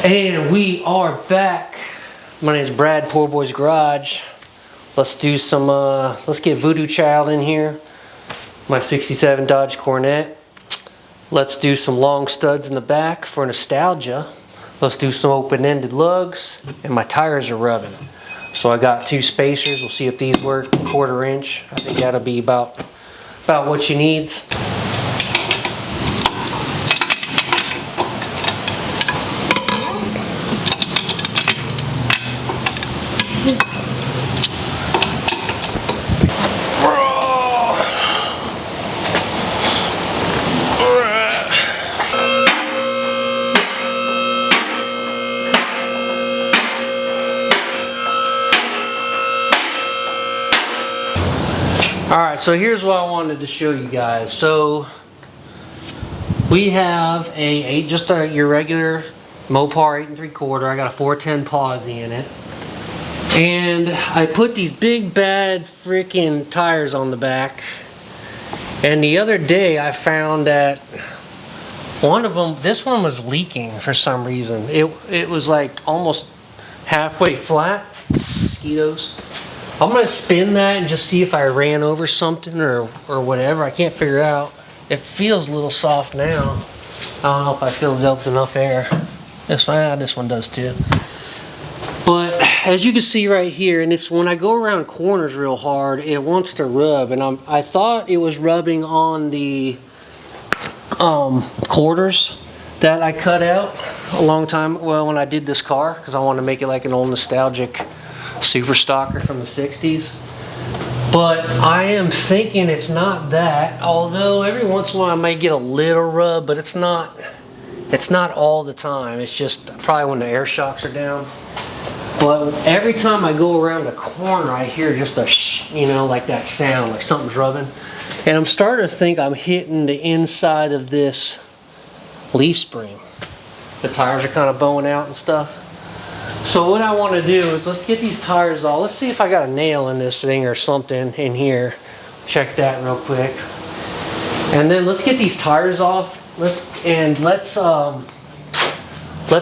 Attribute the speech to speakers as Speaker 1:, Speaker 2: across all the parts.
Speaker 1: And we are back. My name is Brad, Poor Boy's Garage. Let's do some, let's get Voo Doo Child in here. My 67 Dodge Cornet. Let's do some long studs in the back for nostalgia. Let's do some open-ended lugs. And my tires are rubbing. So I got 2 spacers. We'll see if these work. 1/4 inch. I think that'll be about what she needs. Alright, so here's what I wanted to show you guys. So we have your regular Mopar 8 3/4. I got a 410 Posi in it. And I put these big bad freaking tires on the back. And the other day I found that one of them, this one was leaking for some reason. It was like almost halfway flat. Mosquitoes. I'm going to spin that and just see if I ran over something or whatever. I can't figure out. It feels a little soft now. I don't know if I filled it up with enough air. This one does too. But as you can see right here, and it's when I go around corners real hard, it wants to rub. And I thought it was rubbing on the quarters that I cut out a long time, well, when I did this car, because I want to make it like an old nostalgic super stocker from the 60s. But I am thinking it's not that, although every once in a while I might get a little rub, but it's not all the time. It's just probably when the air shocks are down. But every time I go around a corner I hear just a like that sound, like something's rubbing. And I'm starting to think I'm hitting the inside of this leaf spring. The tires are kind of bowing out and stuff. So what I want to do is let's get these tires off. Let's see if I got a nail in this thing or something in here. Check that real quick. And then let's get these tires off. Let's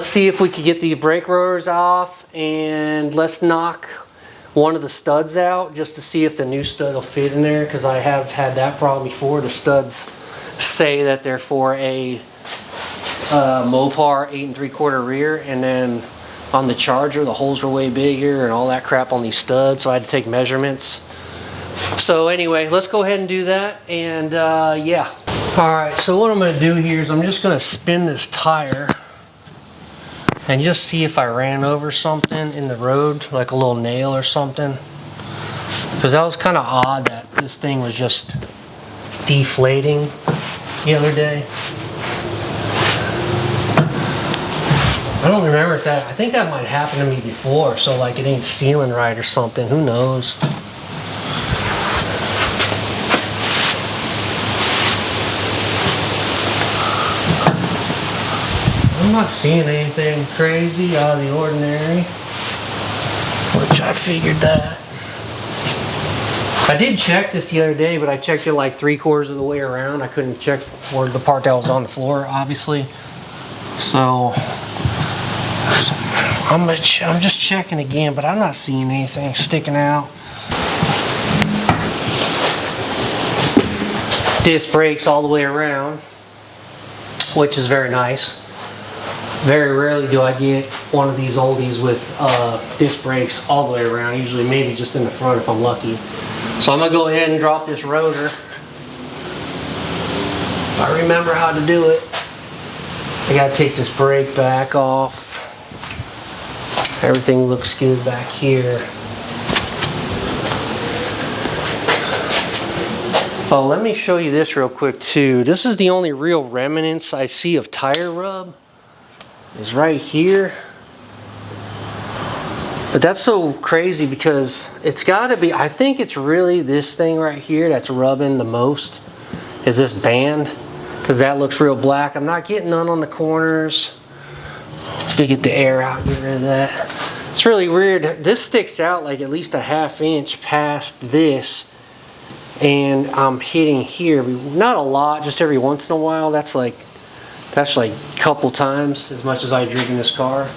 Speaker 1: see if we can get the brake rotors off, and let's knock one of the studs out just to see if the new stud will fit in there, because I have had that problem before. The studs say that they're for a Mopar 8 3/4 rear, and then on the Charger the holes were way bigger and all that crap on these studs, so I had to take measurements. So anyway, let's go ahead and do that, and yeah. Alright, so what I'm going to do here is I'm just going to spin this tire and just see if I ran over something in the road, like a little nail or something, because that was kind of odd that this thing was just deflating the other day. I don't remember if I think that might happen to me before, so like it ain't sealing right or something, who knows. I'm not seeing anything crazy out of the ordinary, which I figured that. I did check this the other day, but I checked it like 3/4 of the way around. I couldn't check where the part that was on the floor, obviously. So I'm just checking again, but I'm not seeing anything sticking out. Disc brakes all the way around, which is very nice. Very rarely do I get one of these oldies with disc brakes all the way around. Usually maybe just in the front if I'm lucky. So I'm going to go ahead and drop this rotor. If I remember how to do it. I got to take this brake back off. Everything looks good back here. Oh, let me show you this real quick too. This is the only real remnants I see of tire rub. Is right here. But that's so crazy because it's got to be, I think it's really this thing right here that's rubbing the most, is this band, because that looks real black. I'm not getting none on the corners. To get the air out, get rid of that. It's really weird. This sticks out like at least a ½ inch past this, and I'm hitting here, not a lot, just every once in a while. That's like That's like a couple times as much as I've driven this car.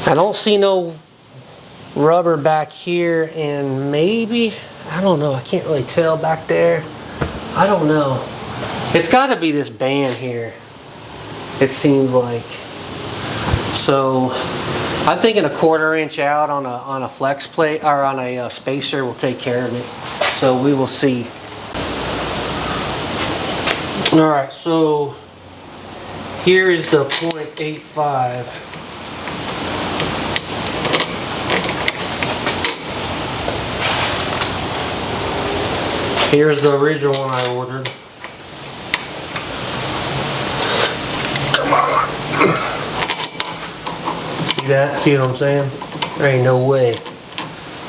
Speaker 1: I don't see no rubber back here, and maybe, I don't know, I can't really tell back there. I don't know. It's got to be this band here, it seems like. So I'm thinking a 1/4 inch out on a flex plate or on a spacer will take care of it. So we will see. All right, so here is the .85. Here's the original one I ordered. Come on. See that? See what I'm saying? There ain't no way.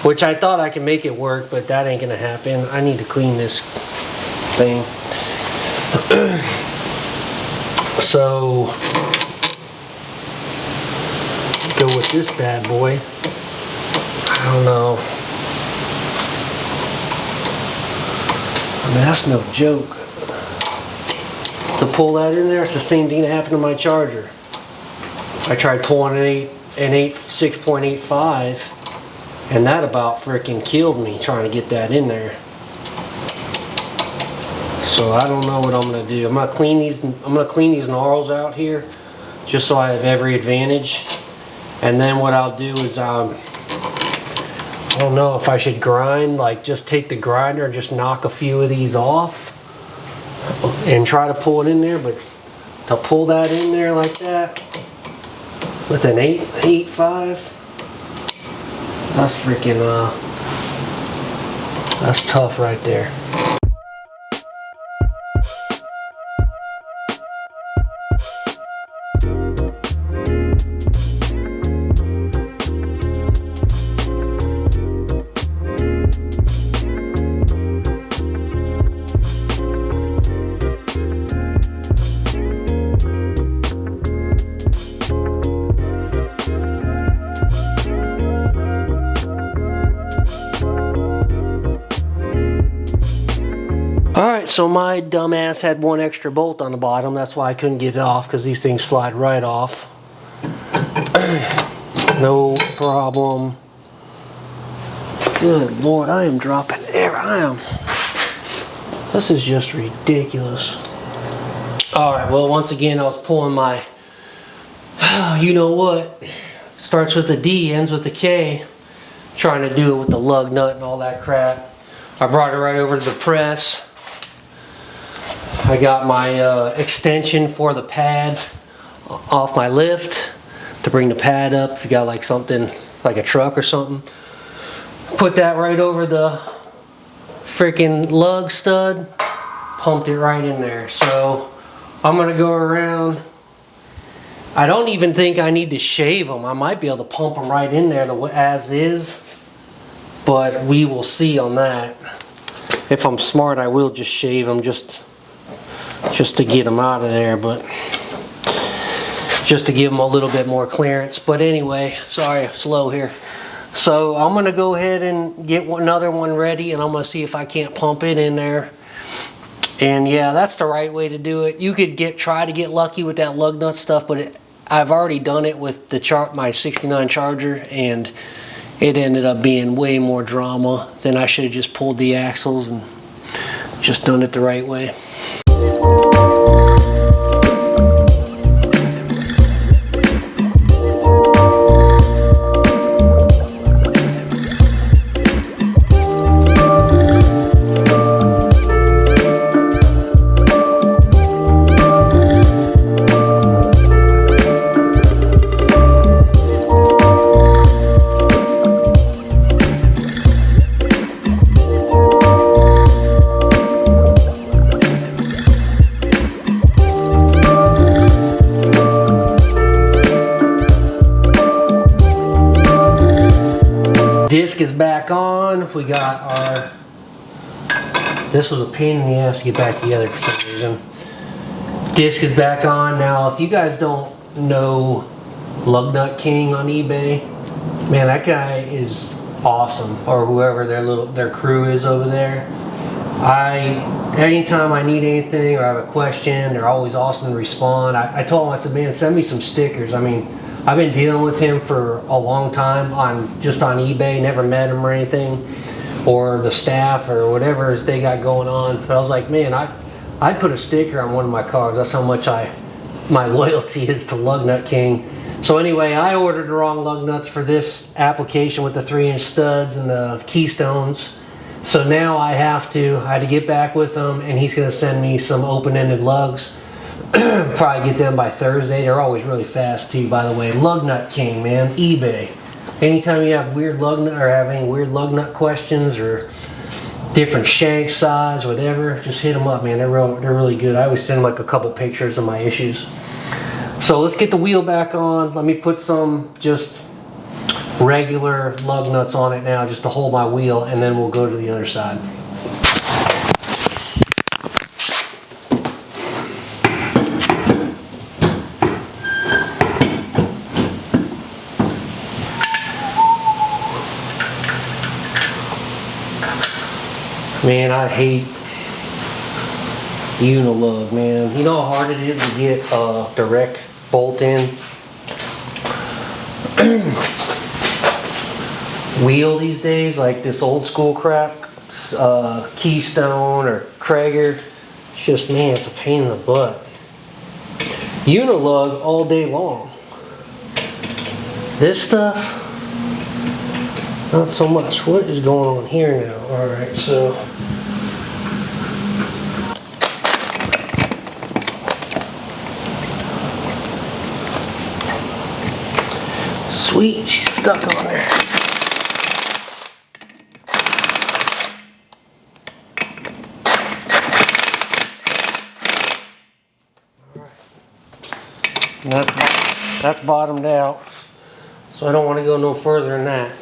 Speaker 1: Which I thought I could make it work, but that ain't gonna happen. I need to clean this thing. So, go with this bad boy. I don't know. I mean, that's no joke. To pull that in there, it's the same thing that happened to my charger. I tried pulling an 6.85, and that about freaking killed me trying to get that in there. So I don't know what I'm gonna do. I'm gonna clean these gnarls out here, just so I have every advantage. And then what I'll do is I don't know if I should grind, like just take the grinder and just knock a few of these off and try to pull it in there. But to pull that in there like that with an 8.5, that's freaking that's tough right there. Alright, so my dumbass had one extra bolt on the bottom. That's why I couldn't get it off, because these things slide right off. No problem. Good Lord, I am dropping air. This is just ridiculous. Alright, well, once again, I was pulling my, you know what, starts with a D, ends with a K, trying to do it with the lug nut and all that crap. I brought it right over to the press. I got my extension for the pad off my lift to bring the pad up if you got like something like a truck or something. Put that right over the freaking lug stud, pumped it right in there. So I'm gonna go around. I don't even think I need to shave them. I might be able to pump them right in there as is, but we will see on that. If I'm smart, I will just shave them just to get them out of there, but just to give them a little bit more clearance. But anyway, sorry, slow here. So I'm gonna go ahead and get another one ready, and I'm gonna see if I can't pump it in there. And yeah, that's the right way to do it. You could try to get lucky with that lug nut stuff, but I've already done it with my 69 Charger, and it ended up being way more drama than I should have just pulled the axles and just done it the right way. Disc is back on. We got our, this was a pain in the ass to get back together for some reason. Disc is back on. Now if you guys don't know Lug Nut King on eBay, man, that guy is awesome. Or whoever their crew is over there. Anytime I need anything or I have a question, they're always awesome to respond. I told him, I said, man, send me some stickers. I mean, I've been dealing with him for a long time just on eBay, never met him or anything, or the staff or whatever they got going on. But I was like, man, I'd put a sticker on one of my cars. That's how much my loyalty is to Lug Nut King. So anyway, I ordered the wrong lug nuts for this application with the 3-inch studs and the keystones. So now I had to get back with him, and he's going to send me some open-ended lugs. Probably get them by Thursday. They're always really fast too, by the way. Lug Nut King, man. eBay. Anytime you have weird lug nut or have any weird lug nut questions or different shank size, whatever, just hit them up, man. They're really good. I always send like a couple pictures of my issues. So let's get the wheel back on. Let me put some just regular lug nuts on it now just to hold my wheel, and then we'll go to the other side. Man, I hate Unilug, man. You know how hard it is to get a direct bolt in? Wheel these days, like this old school crap, Keystone or Krager. It's just, man, it's a pain in the butt. Unilug all day long. This stuff, not so much. What is going on here now? Alright, so sweet, she's stuck on there. That's bottomed out, so I don't want to go no further than that.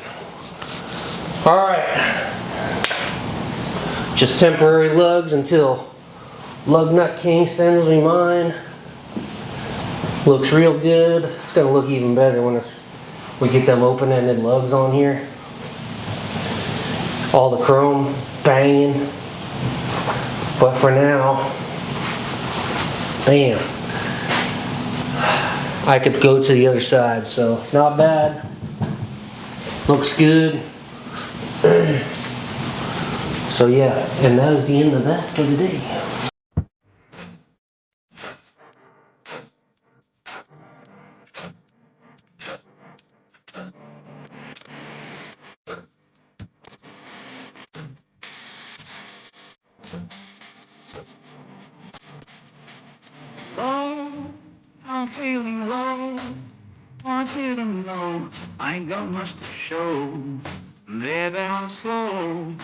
Speaker 1: Alright, just temporary lugs until Lug Nut King sends me mine. Looks real good. It's going to look even better when we get them open-ended lugs on here. All the chrome banging. But for now, bam. I could go to the other side, so not bad. Looks good. So yeah, and that is the end of that for the day.
Speaker 2: Low, I'm feeling low. Want you to know I ain't got much to show. Baby, I'm slow.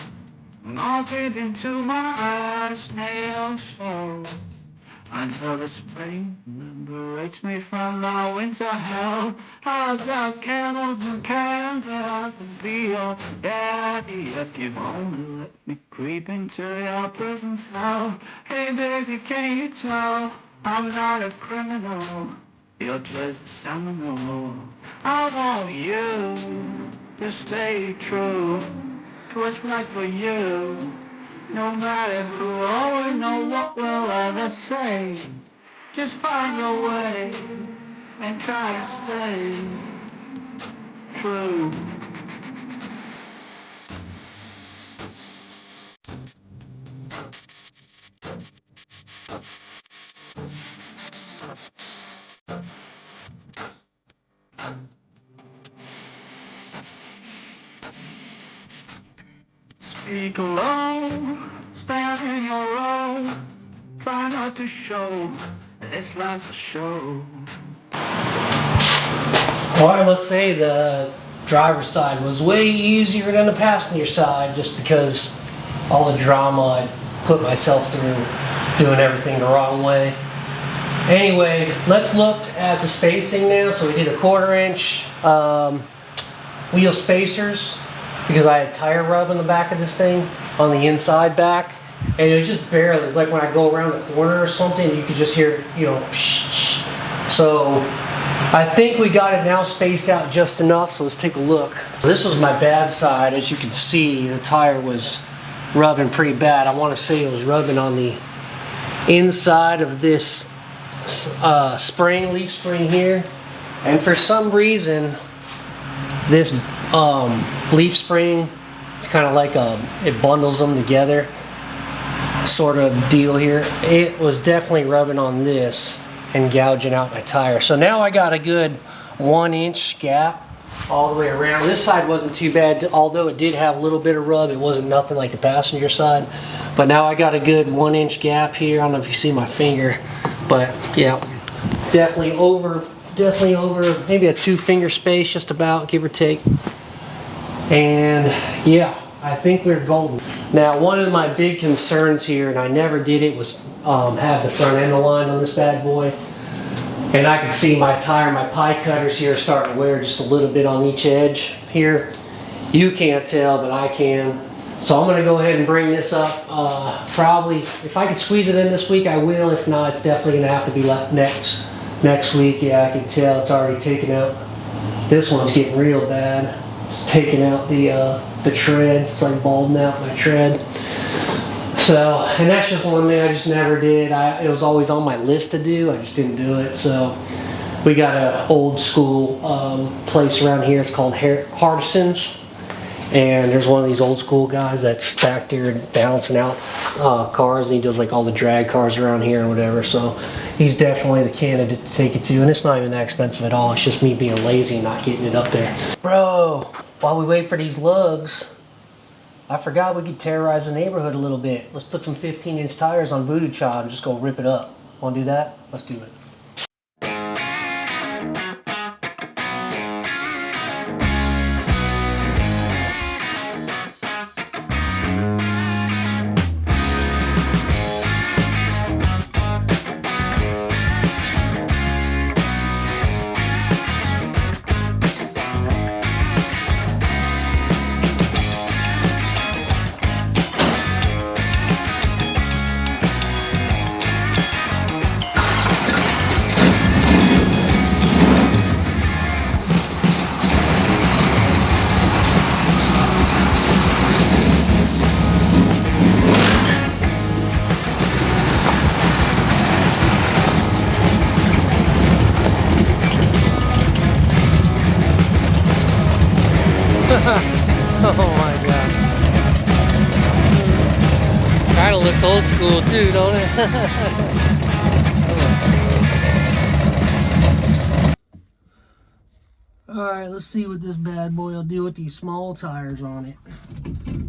Speaker 2: I'm all creeping to my eyes, nail show. Until the spring liberates me from my winter hell. I've got candles and candles. I can be your daddy if you only let me creep into your prison cell. Hey baby, can you tell I'm not a criminal? You're just a seminal. I want you to stay true to what's right for you. No matter who or know what will ever say, just find your way and try to stay true. Speak low, stand in your role. Try not to show this life's a show.
Speaker 1: Alright, let's say the driver's side was way easier than the passenger side just because all the drama I put myself through doing everything the wrong way. Anyway, let's look at the spacing now. So we did a 1/4 inch wheel spacers because I had tire rub in the back of this thing on the inside back, and it was just barely. It's like when I go around the corner or something, you could just hear, shh, shh. So I think we got it now spaced out just enough, so let's take a look. So this was my bad side. As you can see, the tire was rubbing pretty bad. I want to say it was rubbing on the inside of this spring, leaf spring here. And for some reason, this leaf spring, it's kind of like it bundles them together sort of deal here. It was definitely rubbing on this and gouging out my tire. So now I got a good 1-inch gap all the way around. This side wasn't too bad, although it did have a little bit of rub. It wasn't nothing like the passenger side. But now I got a good 1-inch gap here. I don't know if you see my finger, but yeah, definitely over maybe a 2-finger space, just about, give or take. And yeah, I think we're golden. Now, one of my big concerns here, and I never did it, was have the front end aligned on this bad boy. And I can see my tire, my pie cutters here starting to wear just a little bit on each edge here. You can't tell, but I can. So I'm going to go ahead and bring this up. Probably, if I can squeeze it in this week, I will. If not, it's definitely going to have to be next week. Yeah, I can tell it's already taken out. This one's getting real bad. It's taking out the tread. It's like balding out my tread. So, and that's just one thing I just never did. It was always on my list to do. I just didn't do it. So we got an old school place around here. It's called Hardison's. And there's one of these old school guys that's back there balancing out cars, and he does like all the drag cars around here and whatever. So he's definitely the candidate to take it to, and it's not even that expensive at all. It's just me being lazy and not getting it up there. Bro, while we wait for these lugs, I forgot we could terrorize the neighborhood a little bit. Let's put some 15-inch tires on Voo Doo Child and just go rip it up. Want to do that? Let's do it. Oh my god. Kinda looks old school too, don't it? Alright, let's see what this bad boy will do with these small tires on it.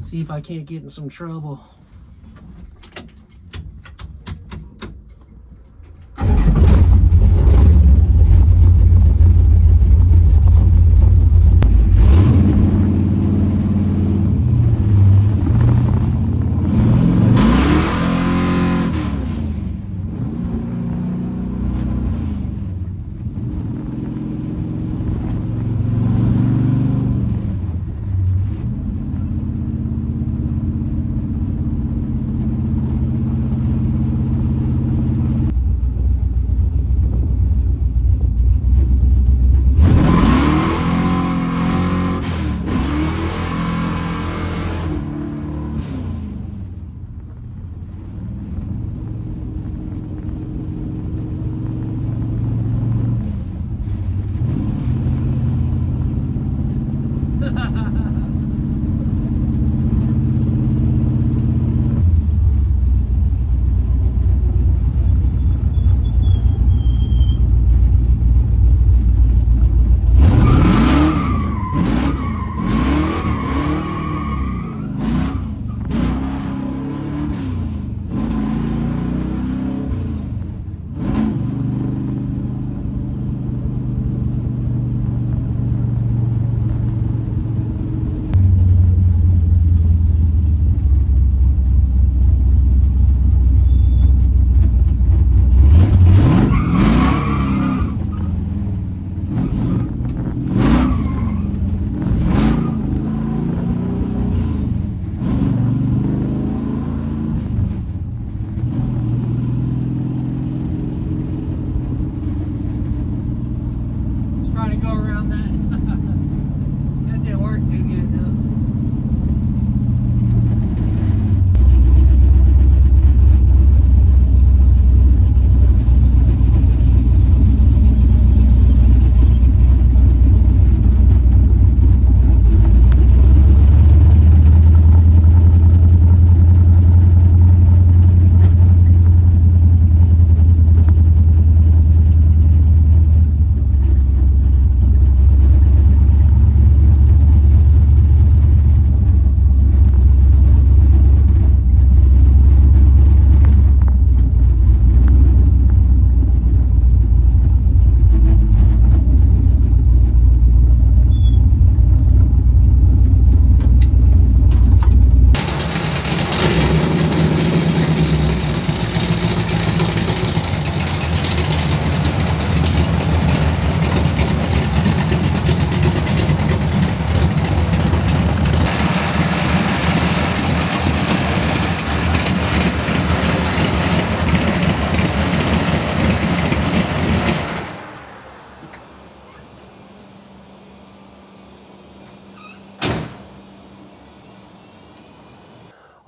Speaker 1: See if I can't get in some trouble.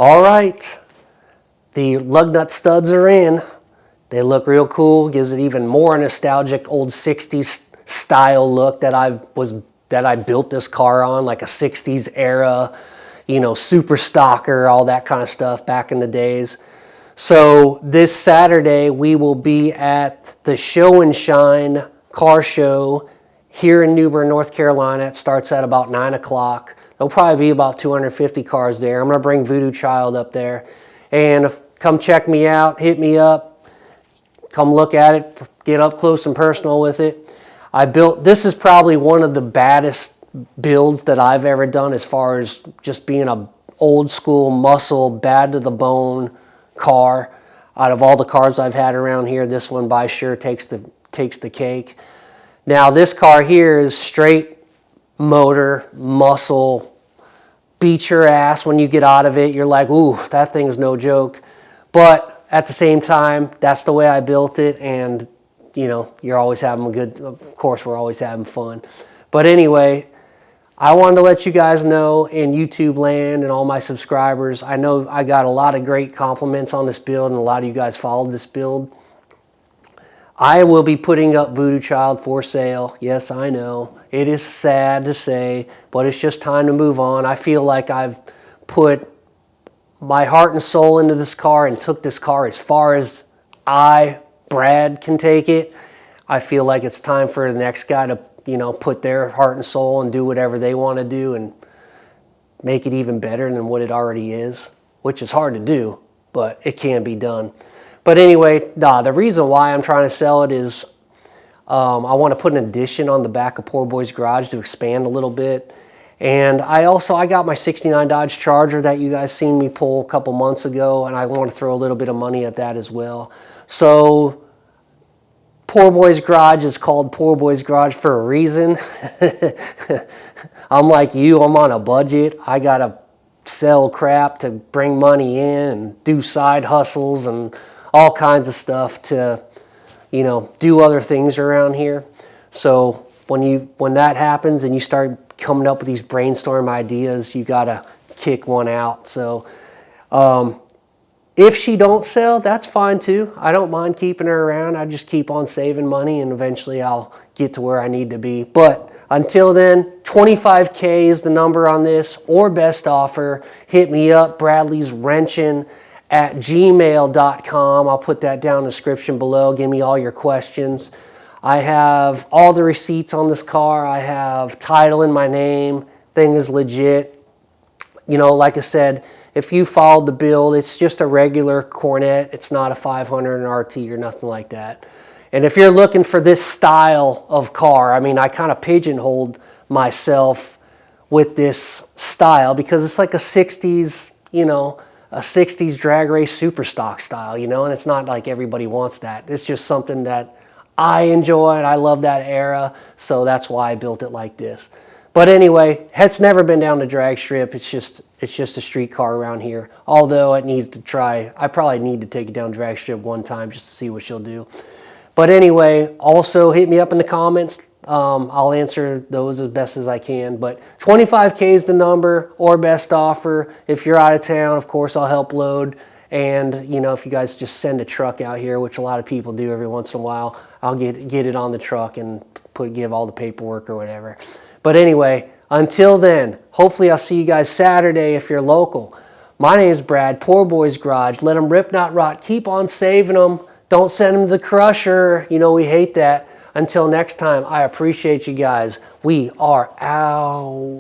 Speaker 1: All right, the lug nut studs are in. They look real cool. Gives it even more nostalgic old 60s style look that I built this car on, like a 60s era, you know, super stocker, all that kind of stuff back in the days. So this Saturday we will be at the Show and Shine car show here in New Bern, North Carolina. It starts at about 9 o'clock. There'll probably be about 250 cars there. I'm going to bring Voo Doo Child up there. And come check me out, hit me up, come look at it, get up close and personal with it. This is probably one of the baddest builds that I've ever done as far as just being a old school muscle, bad to the bone car. Out of all the cars I've had around here, this one by sure takes the cake. Now this car here is straight motor, muscle, beat your ass when you get out of it. You're like, ooh, that thing's no joke. But at the same time, that's the way I built it, and you know, you're always having a good, of course we're always having fun. But anyway, I wanted to let you guys know in YouTube land and all my subscribers, I know I got a lot of great compliments on this build and a lot of you guys followed this build. I will be putting up Voo Doo Child for sale. Yes, I know. It is sad to say, but it's just time to move on. I feel like I've put my heart and soul into this car and took this car as far as Brad, can take it. I feel like it's time for the next guy to, you know, put their heart and soul and do whatever they want to do and make it even better than what it already is, which is hard to do, but it can be done. But anyway, the reason why I'm trying to sell it is I want to put an addition on the back of Poor Boy's Garage to expand a little bit. And I got my 69 Dodge Charger that you guys seen me pull a couple months ago, and I want to throw a little bit of money at that as well. So Poor Boy's Garage is called Poor Boy's Garage for a reason. I'm like you, I'm on a budget. I got to sell crap to bring money in and do side hustles and all kinds of stuff to, you know, do other things around here. So when that happens and you start coming up with these brainstorm ideas, you got to kick one out. So if she don't sell, that's fine too. I don't mind keeping her around. I just keep on saving money and eventually I'll get to where I need to be. But until then, 25K is the number on this, or best offer. Hit me up, Bradley's Wrenching at gmail.com. I'll put that down in the description below. Give me all your questions. I have all the receipts on this car. I have title in my name. Thing is legit. You know, like I said, if you followed the build, it's just a regular Cornet. It's not a 500 and RT or nothing like that. And if you're looking for this style of car, I mean, I kind of pigeonholed myself with this style because it's like a 60s, you know, a 60s drag race super stock style, you know, and it's not like everybody wants that. It's just something that I enjoy and I love that era, so that's why I built it like this. But anyway, it's never been down to drag strip. It's just a street car around here. Although it needs to try, I probably need to take it down drag strip one time just to see what she'll do. But anyway, also hit me up in the comments. I'll answer those as best as I can. But 25K is the number, or best offer. If you're out of town, of course, I'll help load. And, you know, if you guys just send a truck out here, which a lot of people do every once in a while, I'll get it on the truck and give all the paperwork or whatever. But anyway, until then, hopefully I'll see you guys Saturday if you're local. My name is Brad, Poor Boy's Garage. Let them rip, not rot. Keep on saving them. Don't send them to the crusher. You know, we hate that. Until next time, I appreciate you guys. We are out.